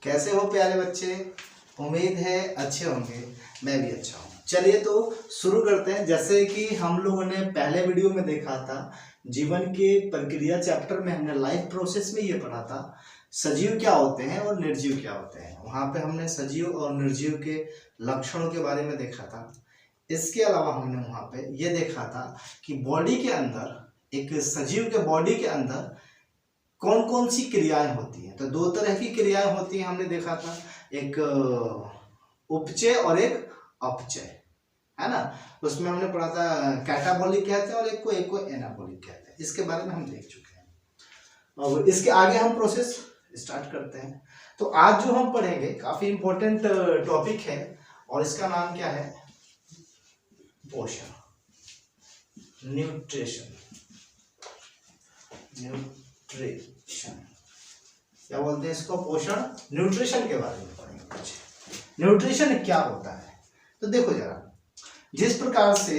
कैसे हो प्यारे बच्चे? उम्मीद है अच्छे होंगे। मैं भी अच्छा हूँ। चलिए तो शुरू करते हैं। जैसे कि हम लोगों ने पहले वीडियो में देखा था, जीवन के प्रक्रिया चैप्टर में हमने लाइफ प्रोसेस में ये पढ़ा था सजीव क्या होते हैं और निर्जीव क्या होते हैं। वहाँ पे हमने सजीव और निर्जीव के लक्षणों के बारे में देखा था। इसके अलावा हमने वहाँ पे ये देखा था कि बॉडी के अंदर, एक सजीव के बॉडी के अंदर कौन कौन सी क्रियाएं होती हैं। तो दो तरह की क्रियाएं होती हैं हमने देखा था, एक उपचय और एक अपचय, है ना। उसमें हमने पढ़ा था कैटाबॉलिक कहते हैं और एक को एनाबॉलिक कहते हैं। इसके बारे में हम देख चुके हैं और इसके आगे हम प्रोसेस स्टार्ट करते हैं। तो आज जो हम पढ़ेंगे काफी इंपॉर्टेंट टॉपिक है और इसका नाम क्या है? पोषण, न्यूट्रिशन। क्या बोलते हैं इसको? पोषण, न्यूट्रिशन के बारे में पढ़ेंगे कुछ। न्यूट्रिशन क्या होता है? तो देखो जरा, जिस प्रकार से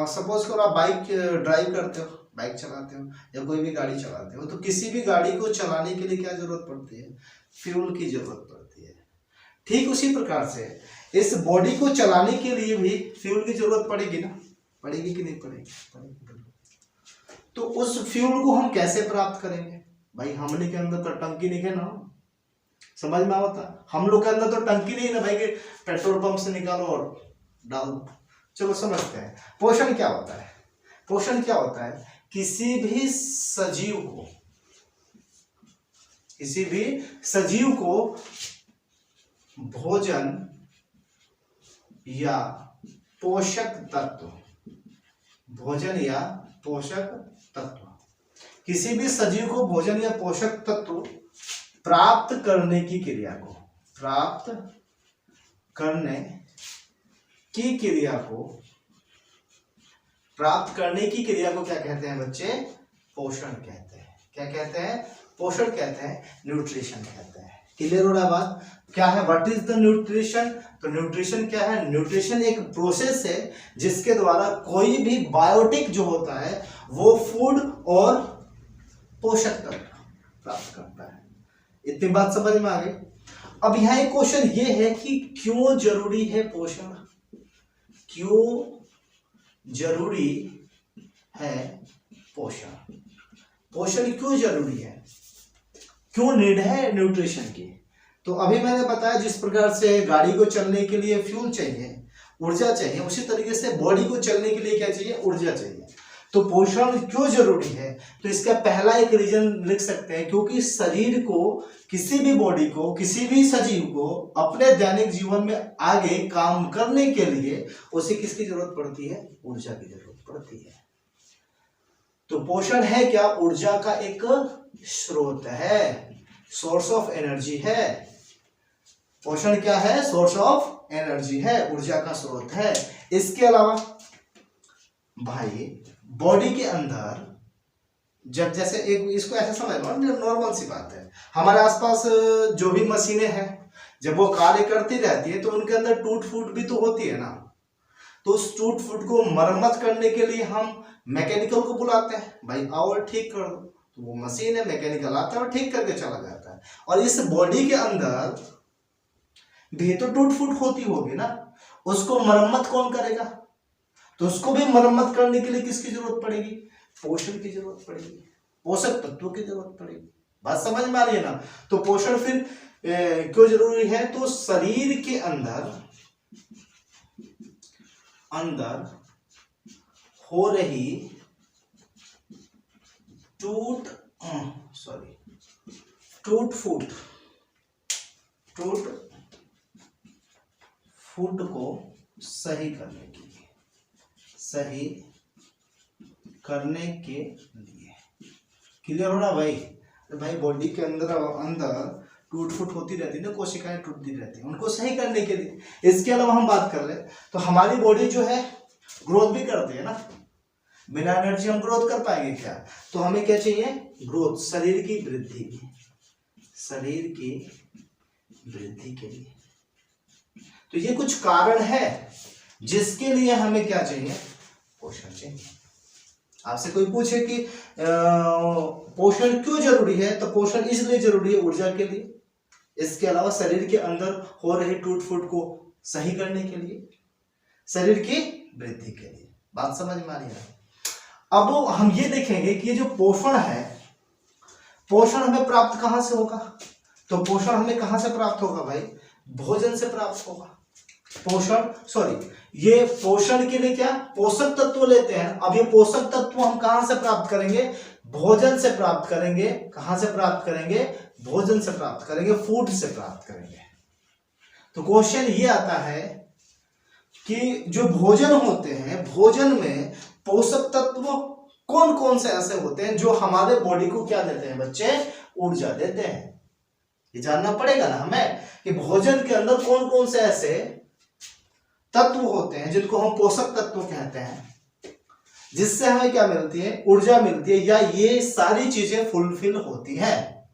सपोज करो आप बाइक ड्राइव करते हो, बाइक चलाते हो या कोई भी गाड़ी चलाते हो, तो किसी भी गाड़ी को चलाने के लिए क्या जरूरत पड़ती है? फ्यूल की जरूरत पड़ती है। ठीक उसी प्रकार से इस बॉडी को चलाने के लिए भी फ्यूल की जरूरत पड़ेगी ना? पड़ेगी कि नहीं पड़ेगी? तो उस फ्यूल को हम कैसे प्राप्त करेंगे? भाई हमने के अंदर तो टंकी नहीं है ना, समझ में आता? हम लोग के अंदर तो टंकी नहीं है ना भाई कि पेट्रोल पंप से निकालो और डालो। चलो समझते हैं पोषण क्या होता है। पोषण क्या होता है? किसी भी सजीव को भोजन या पोषक तत्व, किसी भी सजीव को भोजन या पोषक तत्व प्राप्त करने की क्रिया को क्या कहते हैं बच्चे? पोषण कहते हैं। क्या कहते हैं? पोषण कहते हैं, न्यूट्रिशन कहते हैं। क्लियर हो रहा बात? क्या है? What is the nutrition? तो न्यूट्रिशन क्या है? न्यूट्रिशन एक प्रोसेस है जिसके द्वारा कोई भी बायोटिक जो होता है वो फूड और पोषक तत्व प्राप्त करता है। इतनी बात समझ में आ गई? अब यहाँ एक क्वेश्चन ये है कि क्यों जरूरी है पोषण? क्यों जरूरी है पोषण? पोषण क्यों जरूरी है? क्यों नीड है न्यूट्रिशन की? तो अभी मैंने बताया जिस प्रकार से गाड़ी को चलने के लिए फ्यूल चाहिए, ऊर्जा चाहिए, उसी तरीके से बॉडी को चलने के लिए क्या चाहिए? ऊर्जा चाहिए। तो पोषण क्यों जरूरी है? तो इसका पहला एक रीजन लिख सकते हैं, क्योंकि शरीर को, किसी भी बॉडी को, किसी भी सजीव को अपने दैनिक जीवन में आगे काम करने के लिए उसे किसकी जरूरत पड़ती है? ऊर्जा की जरूरत पड़ती है। तो पोषण है क्या? ऊर्जा का एक स्रोत है, सोर्स ऑफ एनर्जी है। पोषण क्या है? सोर्स ऑफ एनर्जी है, ऊर्जा का स्रोत है। इसके अलावा भाई बॉडी के अंदर जब, जैसे एक इसको ऐसे समझ लो, नॉर्मल सी बात है, हमारे आसपास जो भी मशीनें हैं जब वो कार्य करती रहती है तो उनके अंदर टूट फूट भी तो होती है ना। तो उस टूट फूट को मरम्मत करने के लिए हम मैकेनिकल को बुलाते हैं, भाई आओ और ठीक कर दो। तो वो मशीन है, मैकेनिकल आता है और ठीक करके चला जाता है। और इस बॉडी के अंदर भी तो टूट फूट होती होगी ना, उसको मरम्मत कौन करेगा? तो उसको भी मरम्मत करने के लिए किसकी जरूरत पड़ेगी? पोषण की जरूरत पड़ेगी, पोषक तत्वों की जरूरत पड़ेगी। बात समझ में आ रही है ना? तो पोषण फिर क्यों जरूरी है? तो शरीर के अंदर हो रही टूट फूट को सही करने के लिए। क्लियर हो ना भाई? तो भाई बॉडी के अंदर टूट फूट होती रहती है ना, कोशिकाएं टूटती रहती है, उनको सही करने के लिए। इसके अलावा हम बात कर ले तो हमारी बॉडी जो है ग्रोथ भी करती है ना। बिना एनर्जी हम ग्रोथ कर पाएंगे क्या? तो हमें क्या चाहिए? ग्रोथ, शरीर की वृद्धि के लिए। तो ये कुछ कारण है जिसके लिए हमें क्या चाहिए? पोषण चाहिए। आपसे कोई पूछे कि पोषण क्यों जरूरी है, तो पोषण इसलिए जरूरी है ऊर्जा के लिए, इसके अलावा शरीर के अंदर हो रही टूट फूट को सही करने के लिए, शरीर की वृद्धि के लिए। बात समझ में आ रही है? अब हम ये देखेंगे कि ये जो पोषण है, पोषण हमें प्राप्त कहां से होगा? तो पोषण हमें कहां से प्राप्त होगा भाई? भोजन से प्राप्त होगा। ये पोषण के लिए क्या पोषक तत्व लेते हैं। अब ये पोषक तत्व हम कहां से प्राप्त करेंगे? भोजन से प्राप्त करेंगे। कहां से प्राप्त करेंगे? भोजन से प्राप्त करेंगे, फूड से प्राप्त करेंगे। तो क्वेश्चन ये आता है कि जो भोजन होते हैं, भोजन में पोषक तत्व कौन कौन से ऐसे होते हैं जो हमारे बॉडी को क्या देते हैं बच्चे? ऊर्जा देते हैं। ये जानना पड़ेगा ना हमें कि भोजन के अंदर कौन कौन से ऐसे तत्व होते हैं जिनको हम पोषक तत्व कहते हैं, जिससे हमें क्या मिलती है? ऊर्जा मिलती है, या ये सारी चीजें फुलफिल होती हैं।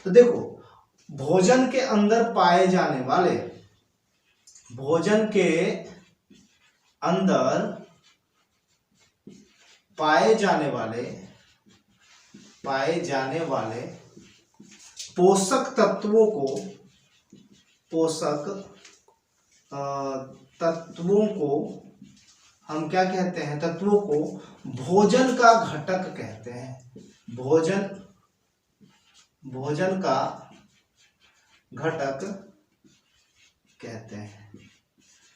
तो देखो, भोजन के अंदर पाए जाने वाले, भोजन के अंदर पाए जाने वाले पोषक तत्वों को हम क्या कहते हैं? तत्वों को भोजन का घटक कहते हैं। भोजन का घटक कहते हैं।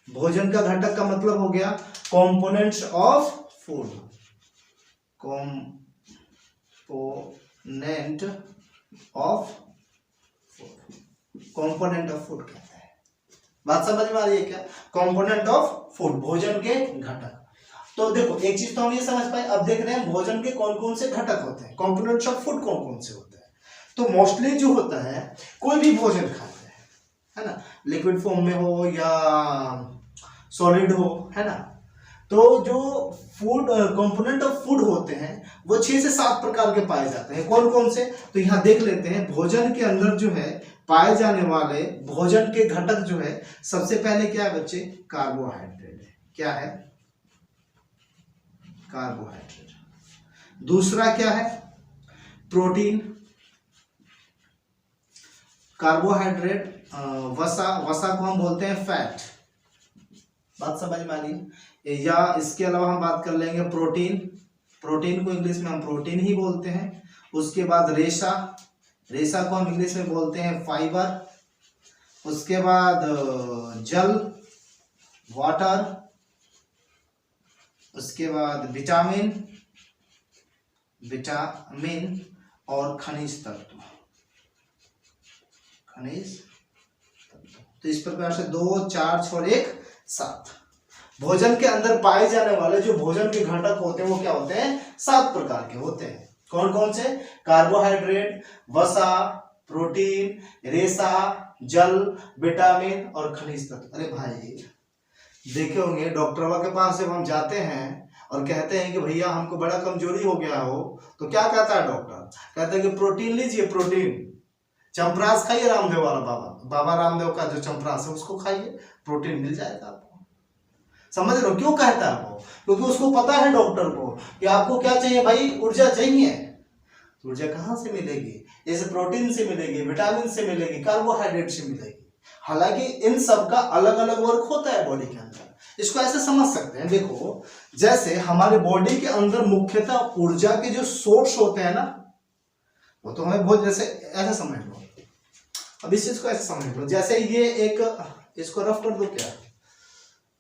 भोजन का घटक का मतलब हो गया components of food. Component of food कहते हैं। बात समझ में आ रही है क्या? कंपोनेंट ऑफ फूड, भोजन के घटक। तो देखो, एक चीज तो हम ये समझ पाए। अब देख रहे हैं भोजन के कौन कौन से घटक होते हैं, कंपोनेंट्स ऑफ फूड कौन कौन से होते हैं। तो मोस्टली जो होता है, कोई भी भोजन खाते हैं, है ना, लिक्विड फॉर्म में हो या सॉलिड हो, है ना, तो जो फूड कंपोनेंट ऑफ फूड होते हैं वो 6 से 7 प्रकार के पाए जाते हैं। कौन कौन से? तो यहाँ देख लेते हैं। भोजन के अंदर जो है पाए जाने वाले भोजन के घटक जो है, सबसे पहले क्या है बच्चे? कार्बोहाइड्रेट है। क्या है? कार्बोहाइड्रेट। दूसरा क्या है? प्रोटीन। कार्बोहाइड्रेट, वसा को हम बोलते हैं फैट। बात समझ में आ रही है? या इसके अलावा हम बात कर लेंगे प्रोटीन को इंग्लिश में हम प्रोटीन ही बोलते हैं। उसके बाद रेशा को हम इंग्लिश में बोलते हैं फाइबर। उसके बाद जल, वाटर। उसके बाद विटामिन और खनिज तत्व। तो इस प्रकार से 2, 4, 6 और 1, 7 भोजन के अंदर पाए जाने वाले जो भोजन के घटक होते हैं वो क्या होते हैं? 7 प्रकार के होते हैं। कौन कौन से? कार्बोहाइड्रेट, वसा, प्रोटीन, रेशा, जल, विटामिन और खनिज तत्व। अरे भाई देखे होंगे, डॉक्टरवा के पास जब हम जाते हैं और कहते हैं कि भैया हमको बड़ा कमजोरी हो गया हो, तो क्या कहता है डॉक्टर? कहता है कि प्रोटीन लीजिए, प्रोटीन। चंपरास खाइए, रामदेव वाला बाबा रामदेव का जो चंपरास है उसको खाइए, प्रोटीन मिल जाएगा आपको। समझ रहे हो क्यों कहता है वो? क्योंकि उसको पता है डॉक्टर को कि आपको क्या चाहिए भाई? ऊर्जा चाहिए। ऊर्जा कहाँ से मिलेगी? जैसे प्रोटीन से मिलेगी, विटामिन से मिलेगी, कार्बोहाइड्रेट से मिलेगी। हालांकि इन सब का अलग अलग वर्क होता है बॉडी के अंदर। इसको ऐसे समझ सकते हैं, देखो जैसे हमारे बॉडी के अंदर मुख्यतः ऊर्जा के जो सोर्स होते हैं ना, वो तो हमें बहुत, जैसे ऐसे समझ लो। अब इस चीज को ऐसे समझ लो, जैसे ये एक, इसको रफ कर दो, क्या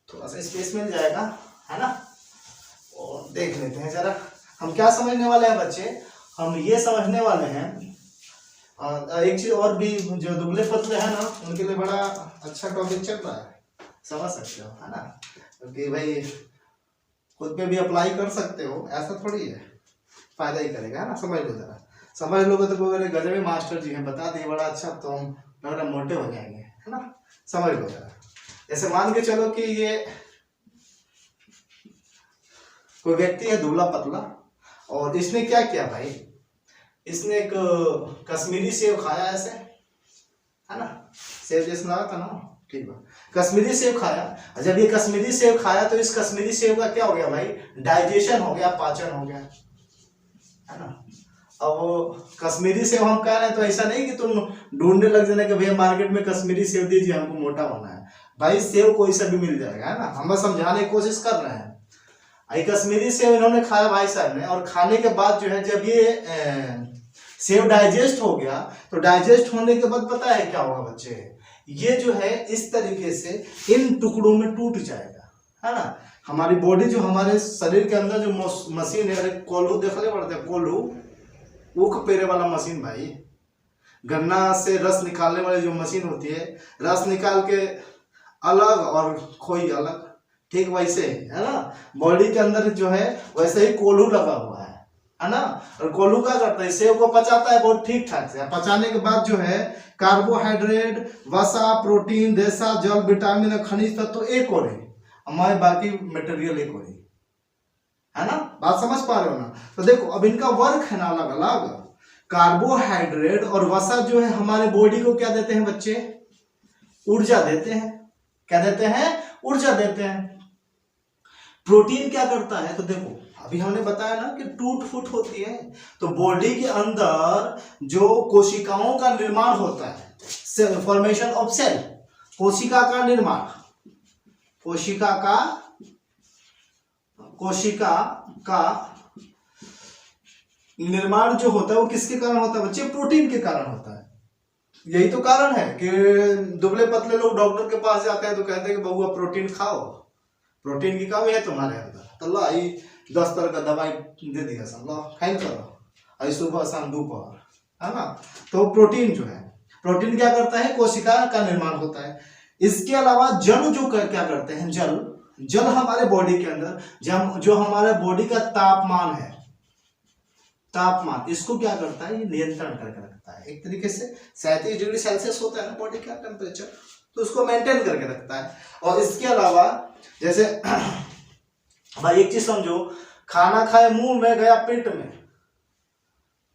थोड़ा सा स्पेस मिल जाएगा, है ना। और देख लेते हैं जरा हम क्या समझने वाले हैं बच्चे। हम ये समझने वाले हैं, एक चीज और भी, जो दुबले पतले हैं ना उनके लिए बड़ा अच्छा टॉपिक चल रहा है, समझ सकते हो, है ना, क्योंकि भाई खुद पे भी अप्लाई कर सकते हो, ऐसा थोड़ी है, फायदा ही करेगा, है ना। समझ लो जरा, समझ लोगे तो कोई गजब मास्टर जी हैं, बता दिए बड़ा अच्छा, तो हम लग रहा मोटे हो जाएंगे, है ना। समझ लो जरा, जैसे मान के चलो कि ये कोई व्यक्ति है दुबला पतला, और इसने क्या किया भाई, इसने एक कश्मीरी सेब खाया ऐसे, है ना, सेब जैसे लगा था ना, ठीक है, कश्मीरी सेब खाया। जब ये कश्मीरी सेब खाया तो इस कश्मीरी सेब का क्या हो गया भाई, डाइजेशन हो गया, पाचन हो गया, है ना। अब वो कश्मीरी सेब हम कह रहे हैं तो ऐसा नहीं कि तुम ढूंढने लग जाना कि भैया मार्केट में कश्मीरी सेब दीजिए हमको मोटा होना है। भाई सेब कोई सा भी मिल जाएगा, है ना। हम बस समझाने की कोशिश कर रहे हैं। ये कश्मीरी सेब इन्होंने खाया भाई साहब ने, और खाने के बाद जो है जब ये सेब डाइजेस्ट हो गया तो डाइजेस्ट होने के बाद पता है क्या होगा बच्चे, ये जो है इस तरीके से इन टुकड़ों में टूट जाएगा, है ना। हमारी बॉडी जो हमारे शरीर के अंदर जो मशीन है, कोल्हू देखने पड़ते हैं, कोल्हू ऊख पेरे वाला मशीन भाई, गन्ना से रस निकालने वाली जो मशीन होती है, रस निकाल के अलग और खोई अलग, ठीक वैसे है ना। बॉडी के अंदर जो है वैसे ही कोल्हू लगा हुआ है ना। और कोल्हू क्या करता है, सेब को पचाता है बहुत ठीक ठाक से। पचाने के बाद जो है कार्बोहाइड्रेट, वसा, प्रोटीन, रेशा, जल, विटामिन और खनिज तत्व तो एक और है, हमारे बाकी मटेरियल एक और है ना। बात समझ पा रहे हो ना। तो देखो अब इनका वर्क है ना अलग अलग। कार्बोहाइड्रेट और वसा जो है हमारे बॉडी को क्या देते हैं बच्चे, ऊर्जा देते हैं। क्या देते हैं, ऊर्जा देते हैं। प्रोटीन क्या करता है, तो देखो अभी हमने बताया ना कि टूट फूट होती है, तो बॉडी के अंदर जो कोशिकाओं का निर्माण होता है, फॉर्मेशन ऑफ सेल, कोशिका का निर्माण, कोशिका का निर्माण जो होता है वो किसके कारण होता है बच्चे, प्रोटीन के कारण होता है। यही तो कारण है कि दुबले पतले लोग डॉक्टर के पास जाते हैं तो कहते हैं कि बबुआ प्रोटीन खाओ, प्रोटीन की कमी है तुम्हारे अंदर, तो ला 10 तरह का दवाई दे दिया सब, लो खाई करो, सुबह शाम दोपहर, है ना। तो प्रोटीन जो है, प्रोटीन क्या करता है, कोशिका का निर्माण होता है। इसके अलावा जल जो क्या करते हैं, जल हमारे बॉडी के अंदर जो हमारे बॉडी का तापमान है, तापमान इसको क्या करता है, ये नियंत्रण करके रखता है। एक तरीके से 37 डिग्री सेल्सियस होता है ना बॉडी का टेम्परेचर, तो उसको मेंटेन करके रखता है। और इसके अलावा जैसे भाई एक चीज समझो, खाना खाए मुंह में गया पेट में,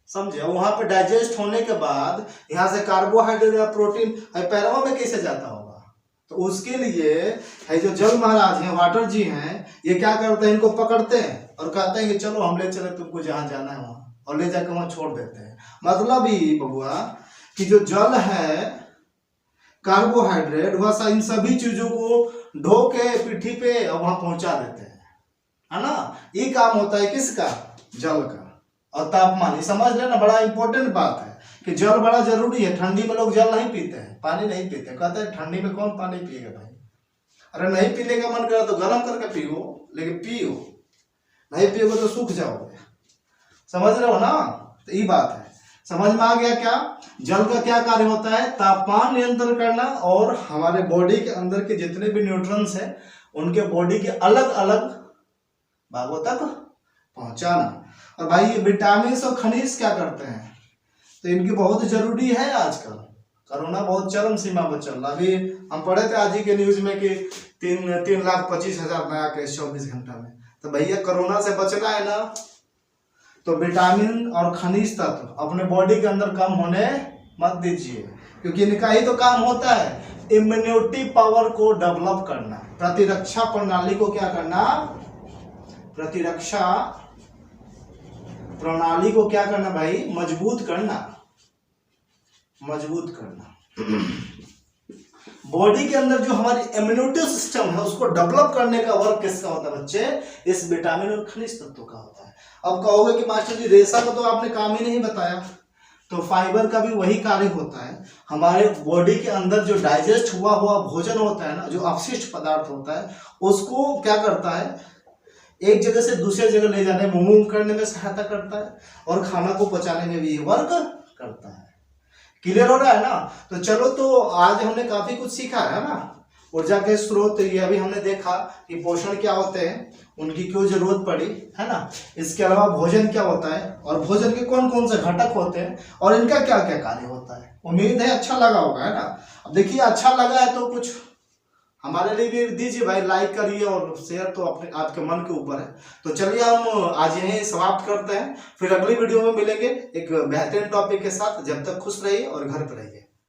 समझे, वहां पे डाइजेस्ट होने के बाद यहाँ से कार्बोहाइड्रेट या प्रोटीन पैरों में कैसे जाता होगा, तो उसके लिए है जो जल महाराज हैं, वाटर जी हैं, ये क्या करते हैं, इनको पकड़ते हैं और कहते हैं कि चलो हम ले चले तुमको जहां जाना है वहां, और ले जाकर वहां छोड़ देते हैं। मतलब ही बबुआ कि जो जल है, कार्बोहाइड्रेट, वसा, इन सभी चीजों को ढो के पीठी पे और वहां पहुंचा देते हैं, है ना। ये काम होता है किसका, जल का। और तापमान ये समझ लेना, बड़ा इंपॉर्टेंट बात है कि जल बड़ा जरूरी है। ठंडी में लोग जल नहीं पीते हैं, पानी नहीं पीते, कहते हैं ठंडी में कौन पानी पिएगा भाई। अरे नहीं पीने का मन करा तो गर्म करके पियो, लेकिन पियो, नहीं पियोगे तो सूख जाओगे, समझ रहे हो ना। तो ये बात है, समझ में आ गया क्या। जल का क्या कार्य होता है, तापमान नियंत्रण करना और हमारे बॉडी के अंदर के जितने भी न्यूट्रॉन्स हैं उनके बॉडी के अलग अलग भागों तक पहुंचाना। और भाई ये विटामिन और खनिज क्या करते हैं, तो इनकी बहुत जरूरी है। आजकल कोरोना बहुत चरम सीमा पर चल रहा। अभी हम पढ़े थे आज ही के न्यूज में कि 3,25,000 नया केस 24 घंटा में। तो भैया कोरोना से बचना है ना, तो विटामिन और खनिज तत्व अपने बॉडी के अंदर कम होने मत दीजिए, क्योंकि इनका ही तो काम होता है इम्यूनिटी पावर को डेवलप करना, प्रतिरक्षा प्रणाली को क्या करना, प्रतिरक्षा प्रणाली को क्या करना भाई, मजबूत करना, मजबूत करना। बॉडी के अंदर जो हमारी इम्यूनिटी सिस्टम है उसको डेवलप करने का वर्क किसका होता है बच्चे, इस विटामिन और खनिज तत्वों का होता है। अब कहोगे कि मास्टर जी रेशा का तो आपने काम ही नहीं बताया, तो फाइबर का भी वही कार्य होता है। हमारे बॉडी के अंदर जो डाइजेस्ट हुआ भोजन होता है ना, जो अपशिष्ट पदार्थ होता है, उसको क्या करता है, एक जगह से दूसरे जगह ले जाने में, मूव करने में सहायता करता है, और खाना को पचाने में भी वर्क करता है। क्लियर हो रहा है ना। तो चलो, तो आज हमने काफी कुछ सीखा है ना। ऊर्जा के स्रोत ये अभी हमने देखा कि पोषण क्या होते हैं, उनकी क्यों जरूरत पड़ी, है ना। इसके अलावा भोजन क्या होता है, और भोजन के कौन कौन से घटक होते हैं, और इनका क्या क्या कार्य होता है। उम्मीद है अच्छा लगा होगा, है ना। अब देखिए अच्छा लगा है तो कुछ हमारे लिए भी दीजिए भाई, लाइक करिए और शेयर तो अपने आपके मन के ऊपर है। तो चलिए हम आज यहीं समाप्त करते हैं, फिर अगली वीडियो में मिलेंगे एक बेहतरीन टॉपिक के साथ। जब तक खुश रहिए और घर पर रहिए।